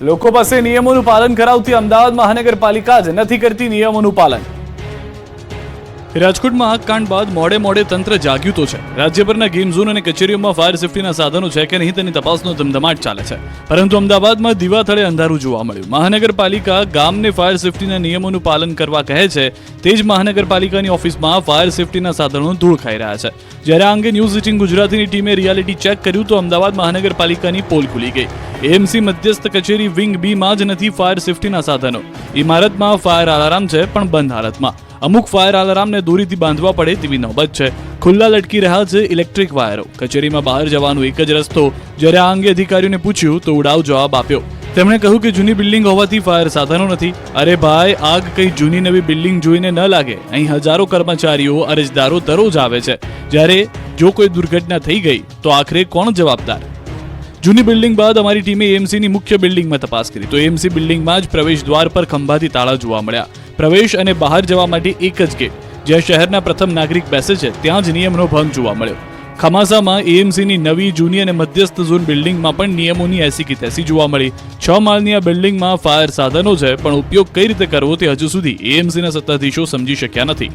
લોકો પાસે નિયમોનું પાલન કરાવતી અમદાવાદ મહાનગરપાલિકા જ નથી કરતી નિયમોનું પાલન। રાજકોટમાં આગ કાંડ બાદ મોડે તંત્ર જાગ્યું તો છે। રાજ્યભરના ગેમ ઝોન અને કચેરીઓમાં ફાયર સેફટીના સાધનો છે કે નહીં તેની તપાસનો ધમધમાટ ચાલે છે, પરંતુ અમદાવાદમાં દીવા તળે અંધારું જોવા મળ્યું। મહાનગરપાલિકા ગામને ફાયર સેફટીના નિયમોનું પાલન કરવા કહે છે, તે જ મહાનગરપાલિકાની ઓફિસમાં ફાયર સેફટીના સાધનો ધૂળ ખાઈ રહ્યા છે। જ્યારે આ અંગે ન્યૂઝ 18 ગુજરાતીની ટીમે રિયાલિટી ચેક કર્યું તો અમદાવાદ મહાનગરપાલિકાની પોલ ખુલી ગઈ। એએમસી મધ્યસ્થ કચેરી વિંગ બી માં જ નથી ફાયર સેફટીના સાધનો। ઇમારતમાં ફાયર અલાર્મ છે, પણ બંધ હાલતમાં। અમુક ફાયર અલાર્મને દોરીથી બાંધવા પડે તેવી નોબત છે। ખુલ્લા લટકી રહ્યા છે ઇલેક્ટ્રિક વાયરો। કચેરીમાં બહાર જવાનો એક જ રસ્તો। જ્યારે આ અંગે અધિકારીઓને પૂછ્યું તો ઉડાવ જવાબ આપ્યો। તેમણે કહ્યું કે જૂની બિલ્ડિંગ હોવાથી ફાયર સાધનો નથી। અરે ભાઈ, આગ કઈ જૂની નવી બિલ્ડિંગ જોઈને ન લાગે। અહીં હજારો કર્મચારીઓ, અરજદારો દરરોજ આવે છે। જ્યારે જો કોઈ દુર્ઘટના થઈ ગઈ તો આખરે કોણ જવાબદાર? જૂની બિલ્ડિંગ બાદ અમારી ટીમે એએમસીની મુખ્ય બિલ્ડિંગમાં તપાસ કરી તો એએમસી બિલ્ડિંગમાં જ પ્રવેશ દ્વાર પર ખંભાથી તાળા જોવા મળ્યા। પ્રવેશ અને બહાર જવા માટે એક જ ગેટ, જ્યાં શહેરના પ્રથમ નાગરિક બેસે છે, ત્યાં જ નિયમનો ભંગ જોવા મળ્યો। ખમાસામાં એએમસીની નવી, જૂની અને મધ્યસ્થ ઝોન બિલ્ડિંગમાં પણ નિયમોની એસી કી તેસી જોવા મળી। 6 માળની આ બિલ્ડિંગમાં ફાયર સાધનો છે, પણ ઉપયોગ કઈ રીતે કરવો તે હજુ સુધી એએમસીના સત્તાધીશો સમજી શક્યા નથી।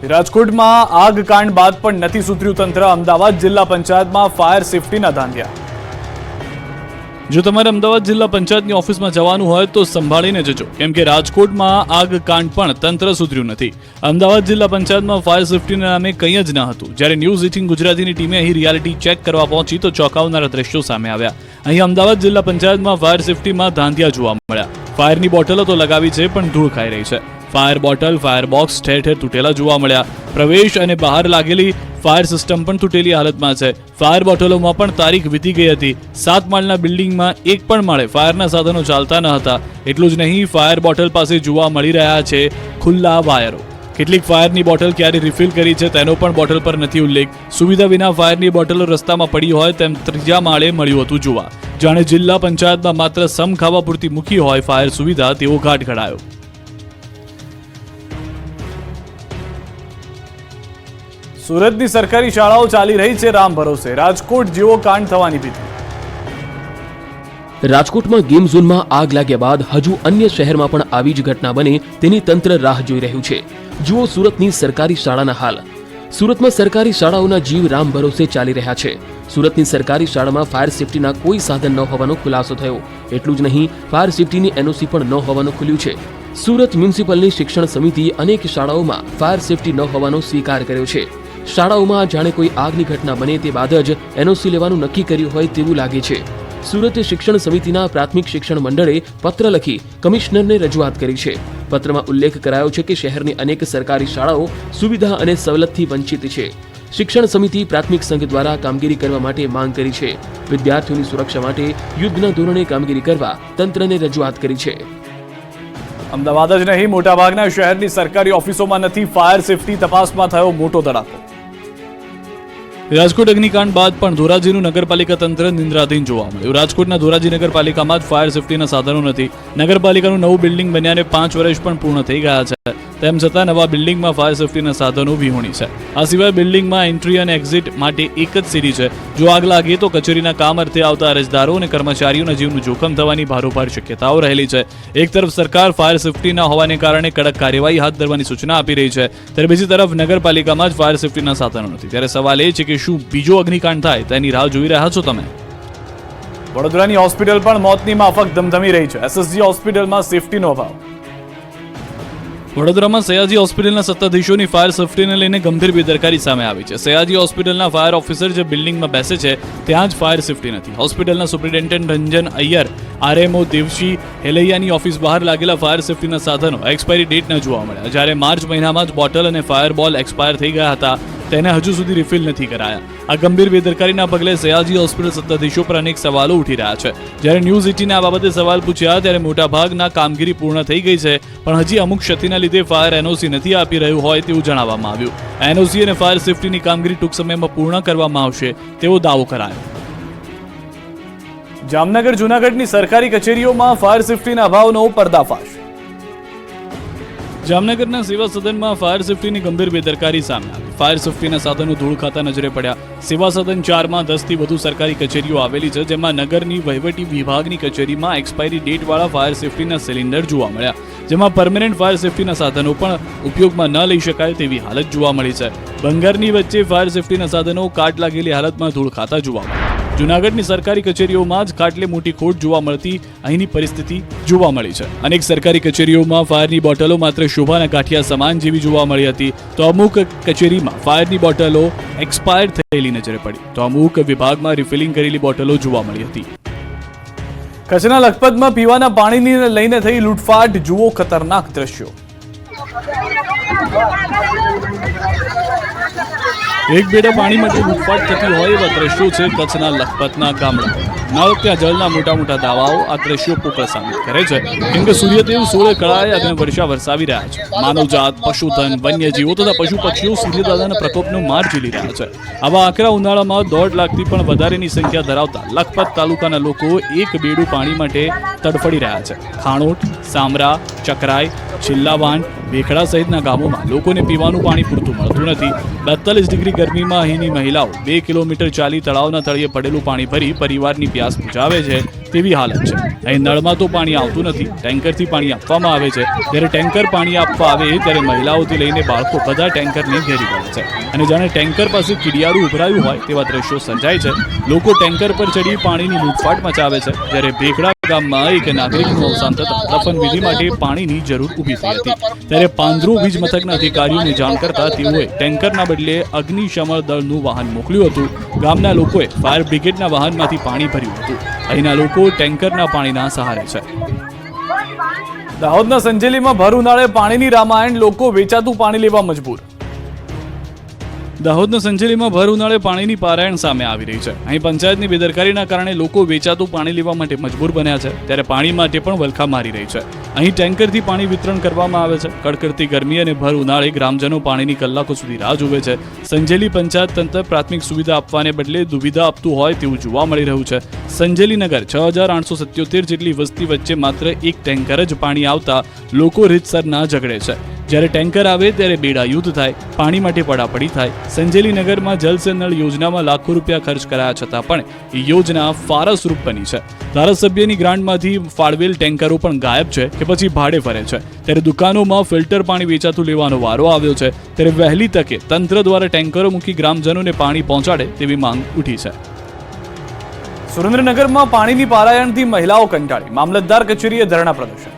રાજકોટમાં આગ કાંડ બાદ પણ નથી સુધર્યું તંત્ર। અમદાવાદ જિલ્લા પંચાયતમાં ફાયર સેફટીના ધાંધિયા। જો તમારે અમદાવાદ જિલ્લા પંચાયતની ઓફિસમાં જવાનું હોય તો સંભાળીને જજો, કેમ કે રાજકોટમાં આગ કાંડ પણ તંત્ર સુધર્યું નથી। અમદાવાદ જિલ્લા પંચાયતમાં ફાયર સેફટીના નામે કંઈ જ ન હતું। જ્યારે ન્યૂઝ 18 ગુજરાતીની ટીમે અહીં રિયાલિટી ચેક કરવા પહોંચી તો ચોંકાવનારા દ્રશ્યો સામે આવ્યા। અહીં અમદાવાદ જિલ્લા પંચાયતમાં ફાયર સેફટીમાં ધાંધિયા જોવા મળ્યા। ફાયરની બોટલો તો લગાવી છે, પણ ધૂળ ખાઈ રહી છે। ફાયર બોટલ, ફાયર બોક્સ ઠેર ઠેર તૂટેલા જોવા મળ્યા। પ્રવેશ અને બહાર લાગેલી ફાયર સિસ્ટમ પણ તૂટેલી હાલતમાં છે। ફાયર બોટલોમાં પણ તારીખ વીતી ગઈ હતી। 7 માળના બિલ્ડિંગમાં એક પણ માળે ફાયરના સાધનો ચાલતા ન હતા। એટલું જ નહીં, ફાયર બોટલ પાસે જોવા મળી રહ્યા છે ખુલ્લા વાયરો। કેટલીક ફાયરની બોટલ ક્યારે રિફિલ કરી છે તેનો પણ બોટલ પર નથી ઉલ્લેખ। સુવિધા વિના ફાયરની બોટલો રસ્તામાં પડી હોય તેમ 3જા માળે મળ્યું હતું જોવા। જાણે જિલ્લા પંચાયતમાં માત્ર સમ ખાવા પૂરતી મૂકી હોય ફાયર સુવિધા તેવો ઘાટ ઘડાયો। સુરતની સરકારી શાળાઓ ચાલી રહી છે રામ ભરોસે। રાજકોટ જેવો કાંડ થવાની ભીતિ। રાજકોટમાં ગેમ ઝોનમાં આગ લાગ્યા બાદ હજુ અન્ય શહેરમાં પણ આવી જ ઘટના બને તેની તંત્ર રાહ જોઈ રહ્યું છે। જુઓ સુરતની સરકારી શાળાના હાલ। સુરતમાં સરકારી શાળાઓના જીવ રામ ભરોસે ચાલી રહ્યા છે। સુરતની સરકારી શાળામાં ફાયર સેફટીના કોઈ સાધન ન હોવાનો ખુલાસો થયો। એટલું જ નહીં, ફાયર સેફટીની એનઓસી પણ ન હોવાનું ખુલ્યું છે। સુરત મ્યુનિસિપલની શિક્ષણ સમિતિ અનેક શાળાઓમાં ફાયર સેફટી ન હોવાનો સ્વીકાર કર્યો છે। શાળાઓમાં જાણે કોઈ આગની ઘટના બને તે બાદ જ એનઓસી લેવાનું નક્કી કર્યું હોય તેવું લાગે છે। સુરત શિક્ષણ સમિતિના પ્રાથમિક શિક્ષણ મંડળે પત્ર લખી કમિશનરને રજૂઆત કરી છે। પત્રમાં ઉલ્લેખ કરાયો છે કે શહેરની અનેક સરકારી શાળાઓ સુવિધા અને સવલતથી વંચિત છે। શિક્ષણ સમિતિ પ્રાથમિક સંઘ દ્વારા કામગીરી કરવા માટે માંગ કરી છે। વિદ્યાર્થીઓની સુરક્ષા માટે યુદ્ધના ધોરણે કામગીરી કરવા તંત્રને રજૂઆત કરી છે। અમદાવાદ જ નહીં, મોટાભાગના શહેરની સરકારી ઓફિસોમાં નથી ફાયર સેફટી। તપાસમાં થયો મોટો ધડાકો। રાજકોટ અગ્નિકાંડ બાદ પણ ધોરાજીનું નગરપાલિકા તંત્ર નિંદ્રાધીન જોવા મળ્યું। રાજકોટના ધોરાજી નગરપાલિકામાં જ ફાયર સેફટીના સાધનો નથી। નગરપાલિકાનું નવું બિલ્ડિંગ બન્યાને 5 વર્ષ પણ પૂર્ણ થઈ ગયા છે, તેમ છતાં નવા બિલ્ડિંગમાં ફાયર સેફટીના સાધનો વિહોણી છે। આ સિવાય બિલ્ડિંગમાં એન્ટ્રી અને એક્ઝિટ માટે એક જ સીડી છે। જો આગ લાગે તો કચેરીના કામ અર્થે આવતા અરજદારો અને કર્મચારીઓના જીવનું જોખમ થવાની ભારોભાર શક્યતાઓ રહેલી છે। એક તરફ સરકાર ફાયર સેફટીના હોવાને કારણે કડક કાર્યવાહી હાથ ધરવાની સૂચના આપી રહી છે, ત્યારે બીજી તરફ નગરપાલિકામાં જ ફાયર સેફટીના સાધનો નથી। ત્યારે સવાલ એ છે કે શું બીજો અગ્નિકાંડ થાય તેની રાહ જોઈ રહ્યા છો તમે? વડોદરાની હોસ્પિટલ પણ મોતની માફક ધમધમી રહી છે। એસએસજી હોસ્પિટલમાં સેફટીનો અભાવ। વડોદરામાં સયાજી હોસ્પિટલના સત્તાધીશોની ફાયર સેફટીને લઈને ગંભીર બેદરકારી સામે આવી છે। સયાજી હોસ્પિટલના ફાયર ઓફિસર જે બિલ્ડિંગમાં બેસે છે ત્યાં જ ફાયર સેફટી નથી। હોસ્પિટલના સુપ્રિન્ટેન્ડન્ટ રંજન અય્યર, આરએમઓ દેવશી હેલૈયાની ઓફિસ બહાર લાગેલા ફાયર સેફટીના સાધનો એક્સપાયરી ડેટના જોવા મળ્યા। જ્યારે માર્ચ મહિનામાં જ બોટલ અને ફાયર બોલ એક્સપાયર થઈ ગયા હતા, તેને હજુ સુધી રિફિલ નથી કરાયા। આ ગંભીર બેદરકારીના પગલે સયાજી હોસ્પિટલ સત્તાધીશો પર અનેક સવાલો ઉઠી રહ્યા છે। જ્યારે ન્યૂઝ 18 આ બાબતે સવાલ પૂછ્યા ત્યારે મોટાભાગના કામગીરી પૂર્ણ થઈ ગઈ છે, પણ હજી અમુક ક્ષતિના લીધે ફાયર એનઓસી નથી આપી રહ્યું હોય તેવું જણાવવામાં આવ્યું। એનઓસી અને ફાયર સેફટીની કામગીરી ટૂંક સમયમાં પૂર્ણ કરવામાં આવશે તેવો દાવો કરાયો। જામનગર જૂનાગઢની સરકારી કચેરીઓમાં ફાયર સેફટીના અભાવનો પર્દાફાશ। જામનગરના સેવા સદનમાં ફાયર સેફટીની ગંભીર બેદરકારી સામે આવી. ફાયર સેફટીના સાધનો ધૂળ ખાતા નજરે પડ્યા. સેવા સદન 4માં 10થી વધુ સરકારી કચેરીઓ આવેલી છે, જેમાં નગરની વહીવટી વિભાગની કચેરીમાં એક્સપાયરી ડેટવાળા ફાયર સેફટીના સિલિન્ડર જોવા મળ્યા, જેમાં પરમેનન્ટ ફાયર સેફટીના સાધનો પણ ઉપયોગમાં ન લઈ શકાય તેવી હાલત જોવા મળી છે. ભંગારની વચ્ચે ફાયર સેફટીના સાધનો કાટ લાગેલી હાલતમાં ધૂળ ખાતા જોવા મળ્યા. જૂનાગઢની સરકારી કચેરીઓમાં જ ખાટલે મોટી ખોટ જોવા મળતી અહીંની પરિસ્થિતિ જોવા મળી છે. અનેક સરકારી કચેરીઓમાં ફાયરની બોટલો માત્ર શોભાના ગાંઠિયા સમાન જેવી જોવા મળી હતી, તો અમુક કચેરીમાં ફાયરની બોટલો એક્સપાયર થયેલી નજરે પડી, તો અમુક વિભાગમાં રિફિલિંગ કરેલી બોટલો જોવા મળી હતી. કચ્છના લખપતમાં પીવાના પાણીને લઈને થઈ લૂંટફાટ, જુઓ ખતરનાક દ્રશ્યો. એક બેડા પાણી માટે લૂંટફાટ થતી હોય એવા દ્રશ્યો છે કચ્છના લખપતના ગામડા. નળ ત્યાં જળના મોટા મોટા દાવાઓ આ દ્રશ્યો પોકળ સાબિત કરે છે, કેમ કે સૂર્યદેવ 16 કળાએ અને વર્ષા વરસાવી રહ્યા છે. માનવજાત, પશુધન, વન્યજીવો તથા પશુ પક્ષીઓ સૂર્યદાદાના પ્રકોપનો માર ઝીલી રહ્યા છે. આવા આકરા ઉનાળામાં 1.5 લાખથી પણ વધારેની સંખ્યા ધરાવતા લખપત તાલુકાના લોકો એક બેડું પાણી માટે તડફડી રહ્યા છે. ખાણોટ, સામરા, ચકરાઈ, છિલ્લાવાન, ભેખડા સહિતના ગામોમાં લોકોને પીવાનું પાણી પૂરતું મળતું નથી. 42 ડિગ્રી ગરમીમાં અહીંની મહિલાઓ 2 કિલોમીટર ચાલી તળાવના તળિયે પડેલું પાણી ભરી પરિવારની પ્યાસ બુઝાવે છે તેવી હાલત છે. અહીં નળમાં તો પાણી આવતું નથી, ટેન્કરથી પાણી આપવામાં આવે છે. જ્યારે ટેન્કર પાણી આપવા આવે ત્યારે મહિલાઓથી લઈને બાળકો બધા ટેન્કરને ઘેરી પડે છે, અને જાણે ટેન્કર પાસે કીડિયારું ઉભરાયું હોય તેવા દ્રશ્યો સર્જાય છે. લોકો ટેન્કર પર ચડી પાણીની લૂંટફાટ મચાવે છે. જ્યારે ભેખડા ગામમાં એક નાગરિકનું અવસાન થતાં દફન વિધિ માટે પાણીની જરૂર ઊભી થઈ હતી, ત્યારે પાંદરુ વીજ મથકના અધિકારીઓને જાણ કરતા તેઓએ ટેન્કરના બદલે અગ્નિશમન દળનું વાહન મોકલ્યું હતું. ગામના લોકોએ ફાયર બ્રિગેડના વાહનમાંથી પાણી ભર્યું હતું. અહીંના લોકો ટેન્કરના પાણીના સહારે છે. દાહોદના સંજેલીમાં ભર ઉનાળે પાણીની રામાયણ, લોકો વેચાતું પાણી લેવા મજબૂર. દાહોદના સંજેલીમાં ભર ઉનાળે પાણીની પારાયણ સામે આવી રહી છે. અહીં પંચાયતની બેદરકારીના કારણે લોકો વેચાતું પાણી લેવા માટે મજબૂર બન્યા છે, ત્યારે પાણી માટે પણ વલખા મારી રહી છે. અહીં ટેન્કરથી પાણી વિતરણ કરવામાં આવે છે. કડકડતી ગરમી અને ભર ઉનાળે ગ્રામજનો પાણીની કલાકો સુધી રાહ જુએ છે. સંજેલી પંચાયત તંત્ર પ્રાથમિક સુવિધા આપવાને બદલે દુવિધા આપતું હોય તેવું જોવા મળી રહ્યું છે. સંજેલી નગર 6877 જેટલી વસ્તી વચ્ચે માત્ર એક ટેન્કર જ પાણી આવતા લોકો રીતસરના ઝઘડે છે. જ્યારે ટેન્કર આવે ત્યારે બેડા યુદ્ધ થાય, પાણી માટે પડાપડી થાય. સંજેલી નગરમાં જલ સે નળ યોજનામાં લાખો રૂપિયા ખર્ચ કરાયા છતાં પણ યોજના ફારસરૂપ બની છે. ધારાસભ્યની ગ્રાન્ટમાંથી ફાળવેલ ટેન્કરો પણ ગાયબ છે કે પછી ભાડે ફરે છે. ત્યારે દુકાનોમાં ફિલ્ટર પાણી વેચાતું લેવાનો વારો આવ્યો છે. ત્યારે વહેલી તકે તંત્ર દ્વારા ટેન્કરો મૂકી ગ્રામજનોને પાણી પહોંચાડે તેવી માંગ ઉઠી છે. સુરેન્દ્રનગરમાં પાણીની પારાયણથી મહિલાઓ કંટાળી, મામલતદાર કચેરીએ ધરણા પ્રદર્શન.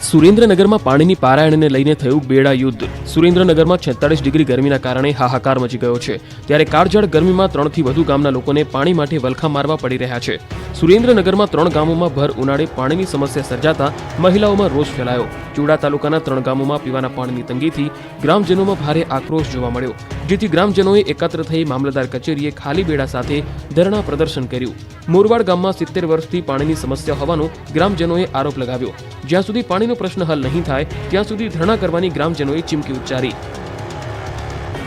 સુરેન્દ્રનગરમાં પાણીની પારાયણને લઈને થયું બેડા યુદ્ધ. સુરેન્દ્રનગરમાં 46 ડિગ્રી ગરમીના કારણે હાહાકાર મચી ગયો છે. ત્યારે કાળઝાળ ગરમીમાં 3થી વધુ ગામના લોકોને પાણી માટે વલખા મારવા પડી રહ્યા છે. સુરેન્દ્રનગરમાં 3 ગામોમાં ભર ઉનાળે પાણીની સમસ્યા સર્જાતા મહિલાઓમાં રોષ ફેલાયો. ચુડા તાલુકાના 3 ગામોમાં પીવાના પાણીની તંગીથી ગ્રામજનોમાં ભારે આક્રોશ જોવા મળ્યો, જેથી ગ્રામજનોએ એકત્ર થઈ મામલતદાર કચેરીએ ખાલી બેડા સાથે ધરણા પ્રદર્શન કર્યું. મોરવાડ ગામમાં 70 વર્ષથી પાણીની સમસ્યા હોવાનો ગ્રામજનોએ આરોપ લગાવ્યો. જ્યાં સુધી પાણીનો પ્રશ્ન હલ નહીં થાય ત્યાં સુધી ધરણા કરવાની ગ્રામજનોએ ચીમકી ઉચ્ચારી.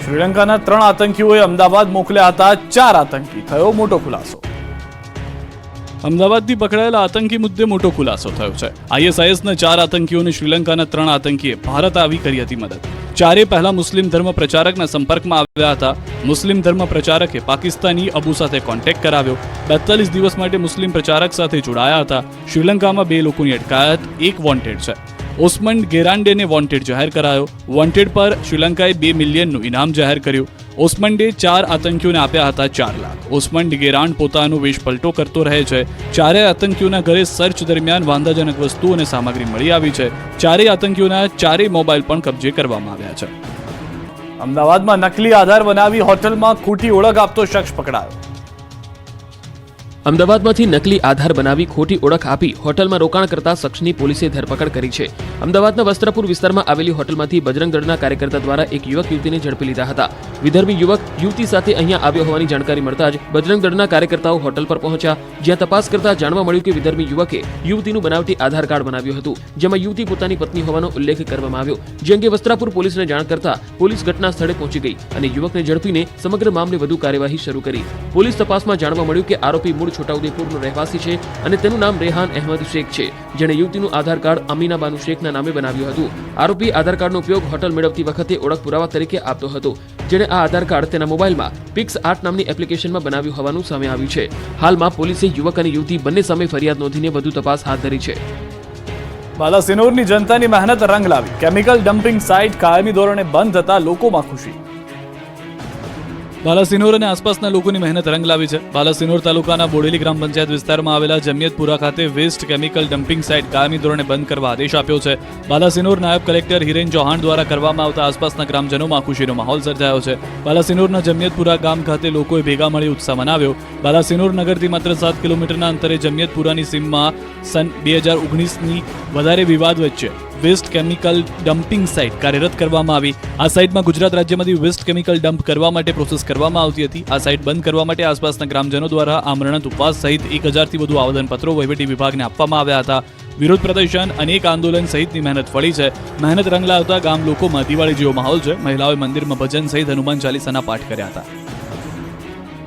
શ્રીલંકાના 3 આતંકીઓએ અમદાવાદ મોકલ્યા હતા 4 આતંકી, થયો મોટો ખુલાસો. અમદાવાદથી પકડાયેલા આતંકી મુદ્દે મોટો ખુલાસો થયો છે. ISISના 4 આતંકીઓને શ્રીલંકાના 3 આતંકીએ ભારત આવી કરી હતી મદદ. ચારે પહેલા મુસ્લિમ ધર્મ પ્રચારકના સંપર્કમાં આવ્યા હતા. મુસ્લિમ ધર્મ પ્રચારકે પાકિસ્તાની અબુ સાથે કોન્ટેક્ટ કરાવ્યો. 42 દિવસ માટે મુસ્લિમ પ્રચારક સાથે જોડાયા હતા. શ્રીલંકામાં 2 લોકોની અટકાયત, 1 વોન્ટેડ છે. ઓસ્મંડ ગેરાન્ડેને વોન્ટેડ જાહેર કરાયો. વોન્ટેડ પર શ્રીલંકાએ 2 મિલિયનનું ઇનામ જાહેર કર્યું. ઓસ્મંડે 4 આતંકીઓને આપ્યા હતા 4 લાખ. ઓસ્મંડ ગેરાન્ડ પોતાનો વેશ પલટો કરતો રહે છે. ચારેય આતંકીઓના ઘરે સર્ચ દરમિયાન વાંધાજનક વસ્તુઓ અને સામગ્રી મળી આવી છે. ચારેય આતંકીઓના 4 મોબાઈલ પણ કબજે કરવામાં આવ્યા છે. અમદાવાદમાં નકલી આધાર બનાવી હોટલમાં ખોટી ઓળખ આપતો શખ્સ પકડાયો. અમદાવાદમાંથી નકલી આધાર બનાવી ખોટી ઓળખ આપી હોટલમાં રોકાણ કરતા શખ્સની પોલીસે ધરપકડ કરી છે. અમદાવાદના વસ્ત્રાપુર વિસ્તારમાં આવેલી હોટલમાંથી બજરંગ દળના કાર્યકર્તા દ્વારા એક યુવક યુવતીને ઝડપી લીધા હતા. વિધર્મી યુવક યુવતી સાથે અહીંયા આવ્યો હોવાની જાણકારી મળતા જ બજરંગ દળના કાર્યકર્તાઓ હોટલ પર પહોંચ્યા, જ્યાં તપાસ કરતા જાણવા મળ્યું કે વિધર્મી યુવકે યુવતીનું બનાવટી આધાર કાર્ડ બનાવ્યું હતું, જેમાં યુવતી પોતાની પત્ની હોવાનો ઉલ્લેખ કરવામાં આવ્યો. જે અંગે વસ્ત્રાપુર પોલીસને જાણ કરતા પોલીસ ઘટના સ્થળે પહોંચી ગઈ અને યુવકને ઝડપીને સમગ્ર મામલે વધુ કાર્યવાહી શરૂ કરી. પોલીસ તપાસમાં જાણવા મળ્યું કે આરોપી મૂળ છોટાઉદેપુરનો રહેવાસી છે અને તેનું નામ રેહાન અહેમદ શેખ છે, જેણે યુવતીનું આધાર કાર્ડ અમીના બાનુ શેખના નામે બનાવ્યું હતું. આરોપી આધાર કાર્ડનો ઉપયોગ હોટલ મેળવતી વખતે ઓળખ પુરાવા તરીકે આપતો હતો, જેણે આ આધાર કાર્ડ તેના મોબાઈલમાં Pix 8 નામની એપ્લિકેશનમાં બનાવ્યું હોવાનું સામે આવ્યું છે. હાલમાં પોલીસે યુવક અને યુવતી બંને સામે ફરિયાદ નોંધીને વધુ તપાસ હાથ ધરી છે. બાલાસિનોરની જનતાની મહેનત રંગ લાવી. કેમિકલ ડમ્પિંગ સાઇટ કાયમી ધોરણે બંધ થતા લોકોમાં ખુશી. બાલાસિનોર અને આસપાસના લોકોની મહેનત રંગ લાવી છે. બાલાસિનોર તાલુકાના બોડેલી ગ્રામ પંચાયત વિસ્તારમાં આવેલા જમિયતપુરા ખાતે વેસ્ટ કેમિકલ ડમ્પિંગ સાઇટ કાયમી ધોરણે બંધ કરવા આદેશ આપ્યો છે. બાલાસિનોર નાયબ કલેક્ટર હિરેન ચૌહાણ દ્વારા કરવામાં આવતા આસપાસના ગ્રામજનોમાં ખુશીનો માહોલ સર્જાયો છે. બાલાસિનોરના જમિયતપુરા ગામ ખાતે લોકોએ ભેગા મળી ઉત્સાહ મનાવ્યો. બાલાસિનોર નગરથી માત્ર 7 કિલોમીટરના અંતરે જમિયતપુરાની સીમમાં સન 2019ની વધારે વિવાદ વચ્ચે વેસ્ટ કેમિકલ ડમ્પિંગ સાઇટ કાર્યરત કરવામાં આવી. આ સાઇટમાં ગુજરાત રાજ્યમાંથી વેસ્ટ કેમિકલ ડમ્પ કરવા માટે પ્રોસેસ કરવામાં આવતી હતી. આ સાઇટ બંધ કરવા માટે આસપાસના ગ્રામજનો દ્વારા આમરણત ઉપવાસ સહિત 1000થી વધુ આવેદનપત્રો વહીવટી વિભાગને આપવામાં આવ્યા હતા. વિરોધ પ્રદર્શન, અનેક આંદોલન સહિતની મહેનત ફળી છે. મહેનત રંગ લાવતા ગામ લોકોમાં દિવાળી જેવો માહોલ છે. મહિલાઓએ મંદિરમાં ભજન સહિત હનુમાન ચાલીસાના પાઠ કર્યા હતા.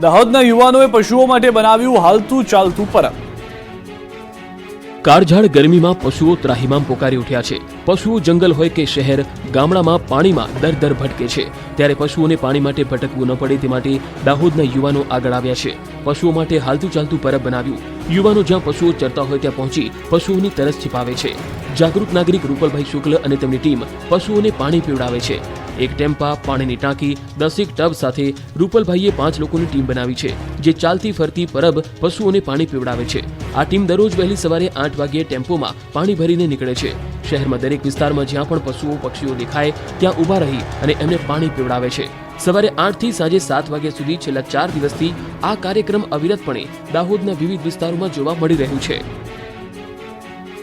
દાહોદના યુવાનોએ પશુઓ માટે બનાવ્યું હાલતું ચાલતું પરબ. કાળઝાળ ગરમીમાં પશુઓ ત્રાહિમામ પોકારી ઉઠ્યા છે. પશુઓ જંગલ હોય કે શહેર, ગામડામાં પાણીમાં દર ભટકે છે. ત્યારે પશુઓને પાણી માટે ભટકવું ન પડે તે માટે દાહોદના યુવાનો આગળ આવ્યા છે. પશુઓ માટે હાલતું ચાલતું પરબ બનાવ્યું. યુવાનો જ્યાં પશુઓ ચરતા હોય ત્યાં પહોંચી પશુઓની તરસ छिपाવે છે. જાગૃત નાગરિક રૂપલભાઈ શુક્લ અને તેમની ટીમ પશુઓને પાણી પીવડાવે છે. એક ટેમ્પા, પાણીની ટાંકી, 10 ટબ સાથે રૂપલભાઈએ 5 લોકોની ટીમ બનાવી છે, જે ચાલતી ફરતી પરબ પશુઓને પાણી પીવડાવે છે. આ ટીમ દરરોજ વહેલી સવારે 8 વાગ્યે ટેમ્પોમાં પાણી ભરીને નીકળે છે. શહેરમાં દરેક વિસ્તારમાં જ્યાં પણ પશુઓ પક્ષીઓ દેખાય ત્યાં ઊભા રહી અને એમને પાણી પીવડાવે છે. સવારે 8 થી સાંજે 7 વાગ્યા સુધી છેલ્લા 4 દિવસથી આ કાર્યક્રમ અવિરતપણે દાહોદના વિવિધ વિસ્તારોમાં જોવા મળી રહ્યું છે.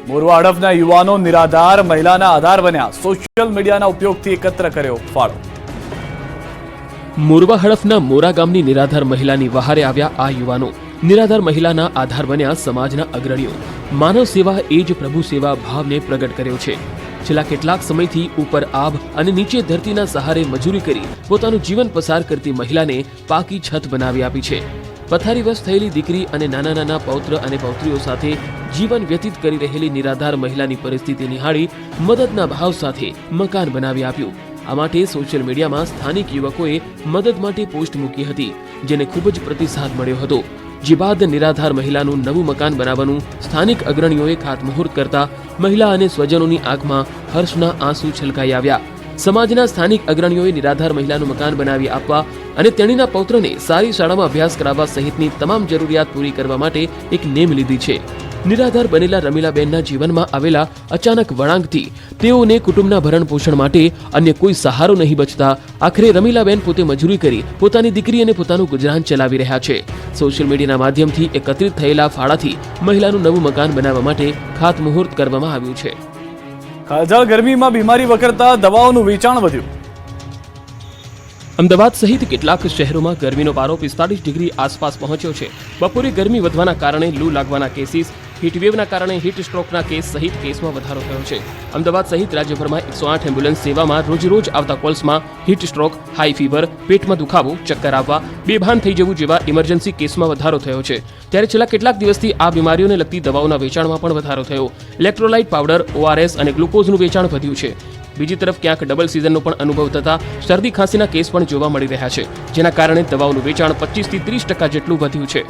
મોરવા હડફના યુવાનો નિરાધાર મહિલાના આધાર બન્યા. સોશિયલ મીડિયાના ઉપયોગથી એકત્ર કર્યો ફાળો. મોરવા હડફના મોરા ગામની નિરાધાર મહિલાની વહારે આવ્યા આ યુવાનો. નિરાધાર મહિલાના આધાર બન્યા સમાજના અગ્રણીઓ. માનવ સેવા એ જ પ્રભુ સેવા ભાવને પ્રગટ કર્યો છે. છેલ્લા કેટલાક સમયથી ઉપર આબ અને નીચે ધરતીના સહારે મજૂરી કરી પોતાનું જીવન પસાર કરતી મહિલાને પાકી છત બનાવી આપી છે. પથારીવશ થયેલી દીકરી અને નાના પૌત્ર અને પૌત્રીઓ સાથે જીવન વ્યતીત કરી રહેલી નિરાધાર મહિલાની પરિસ્થિતિ નિહાળી મદદના ભાવ સાથે મકાન બનાવી આપ્યું. આ માટે સોશિયલ મીડિયામાં સ્થાનિક યુવકોએ મદદ માટે પોસ્ટ મૂકી હતી, જેને ખૂબ જ પ્રતિસાદ મળ્યો હતો. જે બાદ નિરાધાર મહિલાનું નવું મકાન બનાવવાનું સ્થાનિક અગ્રણીઓએ ખાતમુહૂર્ત કરતા મહિલા અને સ્વજનોની આંખમાં હર્ષના આંસુ છલકાઈ આવ્યા. સમાજના સ્થાનિક અગ્રણીઓએ નિરાધાર મહિલાનું મકાન બનાવી આપવા અને તેણીના પૌત્રને સારી શાળામાં અભ્યાસ કરાવવા સહિતની તમામ જરૂરિયાત પૂરી કરવા માટે એક નેમ લીધી છે. નિરાધાર બનેલા રમીલાબેનના જીવનમાં આવેલા અચાનક વળાંકથી તેઓને કુટુંબના ભરણ પોષણ માટે અન્ય કોઈ સહારો નહીં બચતા આખરે રમીલાબેન પોતે મજૂરી કરી પોતાની દીકરી અને પોતાનું ગુજરાન ચલાવી રહ્યા છે. સોશિયલ મીડિયાના માધ્યમથી એકત્રિત થયેલા ફાળાથી મહિલાનું નવું મકાન બનાવવા માટે ખાતમુહૂર્ત કરવામાં આવ્યું છે. કાળઝાળ ગરમીમાં બીમારી વકરતા દવાઓનું વેચાણ વધ્યું. અમદાવાદ સહિત કેટલાક શહેરોમાં ગરમીનો પારો 45 ડિગ્રી આસપાસ પહોંચ્યો છે. બપોરે ગરમી વધવાના કારણે લૂ લાગવાના કેસીસ, હીટવેવના કારણે હીટ સ્ટ્રોકના કેસ સહિત કેસમાં વધારો થયો છે. અમદાવાદ સહિત રાજ્યભરમાં 108 એમ્બ્યુલન્સ સેવામાં રોજ આવતા કોલ્સમાં હીટ સ્ટ્રોક, હાઈ ફીવર, પેટમાં દુખાવો, ચક્કર આવવા, બેભાન થઈ જવું જેવા ઇમરજન્સી કેસમાં વધારો થયો છે. ત્યારે છેલ્લા કેટલાક દિવસથી આ બીમારીઓને લગતી દવાઓના વેચાણમાં પણ વધારો થયો. ઇલેક્ટ્રોલાઇટ પાવડર, ORS અને ગ્લુકોઝનું વેચાણ વધ્યું છે. બીજી તરફ ક્યાંક ડબલ સિઝનનો પણ અનુભવ થતા શરદી ખાંસીના કેસ પણ જોવા મળી રહ્યા છે, જેના કારણે દવાઓનું વેચાણ 25 થી 30% જેટલું વધ્યું છે.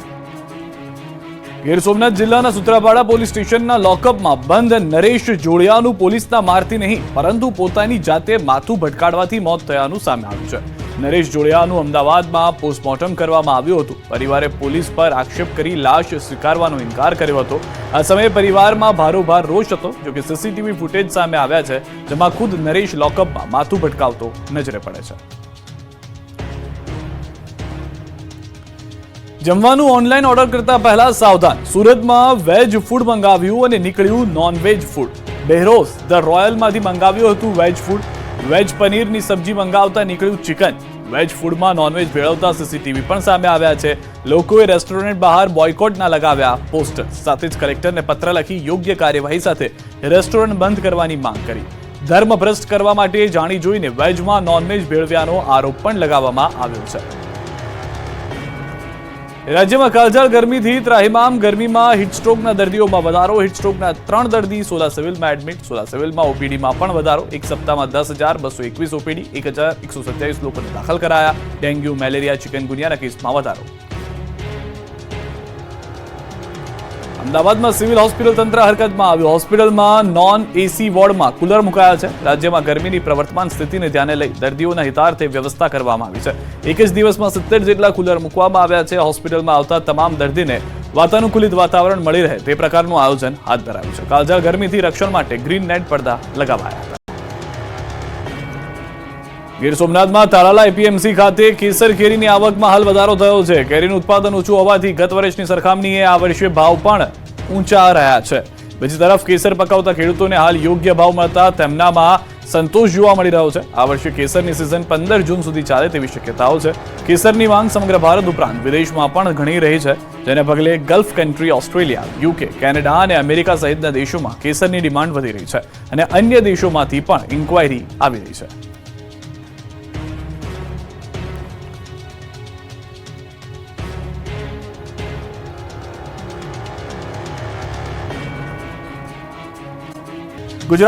ગીર સોમનાથ જિલ્લાના સુત્રાપાડા પોલીસ સ્ટેશનના લોકઅપમાં બંધ નરેશ જોડિયાનું પોલીસના મારથી નહીં પરંતુ પોતાની જાતે માથું ભટકાડવાથી મોત થયાનું સામે આવ્યું છે. નરેશ જોડિયાનું અમદાવાદમાં પોસ્ટમોર્ટમ કરવામાં આવ્યું હતું. પરિવારે પોલીસ પર આક્ષેપ કરી લાશ સ્વીકારવાનો ઇનકાર કર્યો હતો. આ સમયે પરિવારમાં ભારોભાર રોષ હતો. જોકે સીસીટીવી ફૂટેજ સામે આવ્યા છે, જેમાં ખુદ નરેશ લોકઅપમાં માથું ભટકાવતો નજરે પડે છે. જમવાનું ઓનલાઈન ઓર્ડર કરતા પહેલા સાવધાન. સુરતમાં વેજ ફૂડ મંગાવ્યું અને નીકળ્યું નોનવેજ ફૂડ. બહેરોઝ ધ રોયલમાંથી મંગાવ્યું હતું વેજ ફૂડ. વેજ પનીરની સબ્જી મંગાવતા નીકળ્યું ચિકન. વેજ ફૂડમાં નોનવેજ ભેળવતા સીસીટીવી પણ સામે આવ્યા છે. લોકોએ રેસ્ટોરન્ટ બહાર બોયકોટના લગાવ્યા પોસ્ટર. સાથે જ કલેક્ટરને પત્ર લખી યોગ્ય કાર્યવાહી સાથે રેસ્ટોરન્ટ બંધ કરવાની માંગ કરી. ધર્મ ભ્રષ્ટ કરવા માટે જાણી જોઈને વેજમાં નોનવેજ ભેળવ્યાનો આરોપ પણ લગાવવામાં આવ્યો છે. રાજ્યમાં કાળઝાળ ગરમીથી ત્રાહિમામ. ગરમીમાં હીટસ્ટ્રોકના દર્દીઓમાં વધારો. હીટસ્ટ્રોકના 3 દર્દી સોલા સિવિલમાં એડમિટ. સોલા સિવિલમાં ઓપીડીમાં પણ વધારો. એક સપ્તાહમાં 10,221 ઓપીડી, 1,127 લોકોને દાખલ કરાયા. ડેન્ગ્યુ, મેલેરિયા, ચિકનગુનિયાના કેસમાં વધારો. અમદાવાદમાં સિવિલ હોસ્પિટલ તંત્ર હરકતમાં આવ્યું. હોસ્પિટલમાં નોન એસી વોર્ડમાં કુલર મુકાયા છે. રાજ્યમાં ગરમીની પ્રવર્તમાન સ્થિતિને ધ્યાને લઈ દર્દીઓના હિતાર્થે વ્યવસ્થા કરવામાં આવી છે. એક જ દિવસમાં 70 જેટલા કુલર મૂકવામાં આવ્યા છે. હોસ્પિટલમાં આવતા તમામ દર્દીને વાતાનુકૂલિત વાતાવરણ મળી રહે તે પ્રકારનું આયોજન હાથ ધરાયું છે. કાળઝાળ ગરમીથી રક્ષણ માટે ગ્રીન નેટ પડદા લગાવાયા હતા. ગીર સોમનાથમાં તાલાલા એપીએમસી ખાતે કેસર કેરીની આવકમાં હાલ વધારો થયો છે. કેરીનું ઉત્પાદન ઓછું હોવાથી ગત વર્ષની સરખામણીએ આ વર્ષે ભાવ પણ ઊંચા રહ્યા છે. બીજી તરફ કેસર પકાવતા ખેડૂતોને હાલ યોગ્ય ભાવ મળતા તેમનામાં સંતોષ જોવા મળી રહ્યો છે. આ વર્ષે કેસરની સિઝન 15 જૂન સુધી ચાલે તેવી શક્યતાઓ છે. કેસરની માંગ સમગ્ર ભારત ઉપરાંત વિદેશમાં પણ ઘણી રહી છે, જેને પગલે gulf country Australia, UK, Canada અને અમેરિકા સહિતના દેશોમાં કેસરની ડિમાન્ડ વધી રહી છે અને અન્ય દેશોમાંથી પણ ઇન્ક્વાયરી આવી રહી છે. ગુજરાત